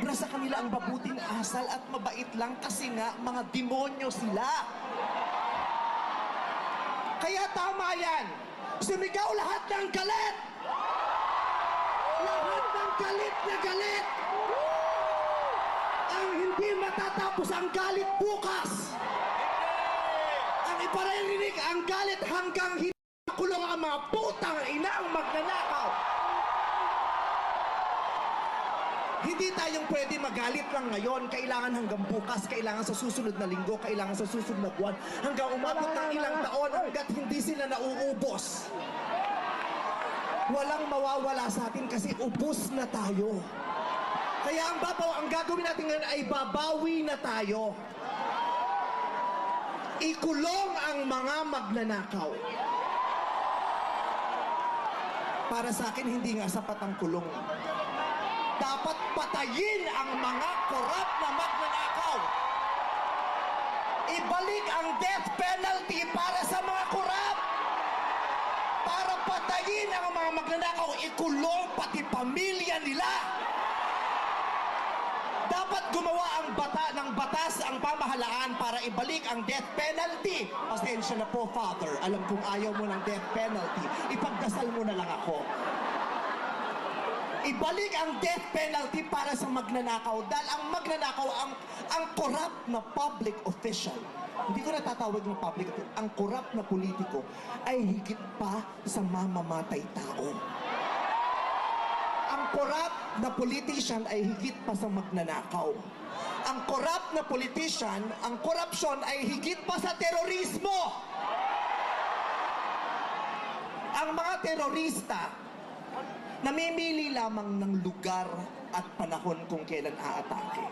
na sa kanila ang mabuting asal at mabait lang kasi nga mga demonyo sila. Kaya tama yan. Sumigaw lahat ng galit! Lahat ng galit na galit! Ang hindi matatapos ang galit bukas! Ang iparirinig ang galit hanggang hindi kulong ang mga putang ina ang magnanakaw! Hindi tayong pwede magalit lang ngayon. Kailangan hanggang bukas, kailangan sa susunod na linggo, kailangan sa susunod na buwan, hanggang umabot ng ilang taon hanggat hindi sila nauubos. Walang mawawala sa atin kasi ubos na tayo. Kaya ang gagawin natin ngayon ay babawi na tayo. Ikulong ang mga magnanakaw. Para sa akin, hindi nga sapat ang kulong. Dapat patayin ang mga korap na magnanakaw. Ibalik ang death penalty para sa mga korap. Para patayin ang mga magnanakaw, ikulong pati pamilya nila. Dapat gumawa ang batas ang pamahalaan para ibalik ang death penalty. Pasensya na po, Father. Alam kong ayaw mo ng death penalty. Ipagdasal mo na lang ako. Ibalik ang death penalty para sa magnanakaw dahil ang magnanakaw ang corrupt na public official. Hindi ko natatawag ng public official. Ang corrupt na politiko ay higit pa sa mamamatay tao. Ang corrupt na politician ay higit pa sa magnanakaw. Ang corrupt na politician, ang korupsyon ay higit pa sa terorismo. Ang mga terorista namimili lamang ng lugar at panahon kung kailan aatake.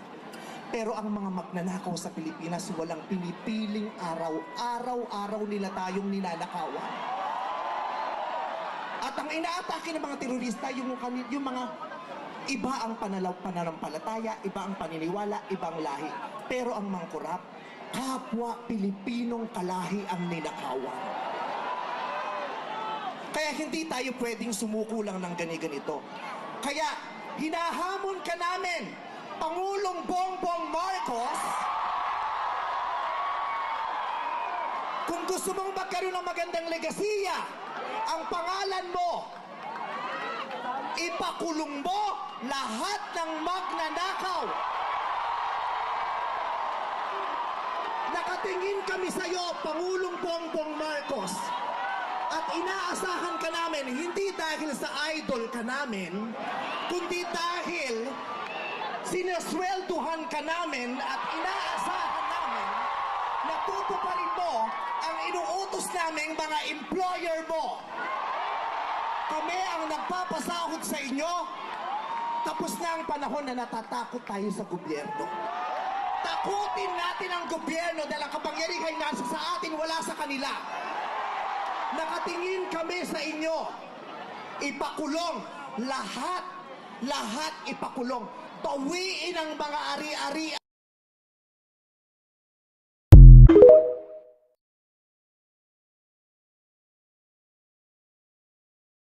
Pero ang mga magnanakaw sa Pilipinas, walang pinipiling araw. Araw-araw nila tayong ninanakawan. At ang inaatake ng mga terorista, yung mga iba ang pananampalataya, iba ang paniniwala, ibang lahi. Pero ang mga korap, kapwa Pilipinong kalahi ang ninakawan. Kaya hindi tayo pwedeng sumuko lang ng ganito. Kaya hinahamon ka namin, Pangulong Bongbong Marcos, kung gusto mong magkaroon ng magandang legasiya, ang pangalan mo, ipakulong mo lahat ng magnanakaw. Nakatingin kami sa iyo, Pangulong Bongbong Marcos. At inaasahan ka namin, hindi dahil sa idol ka namin, kundi dahil sinaswelduhan ka namin at inaasahan namin na tutuparin mo ang inuutos naming mga employer mo. Kami ang nagpapasahod sa inyo, tapos na ang panahon na natatakot tayo sa gobyerno. Takutin natin ang gobyerno dahil ang kapangyarihan nasa sa atin, wala sa kanila. Nakatingin kami sa inyo. Ipakulong. Lahat ipakulong. Bawiin ang mga ari-ari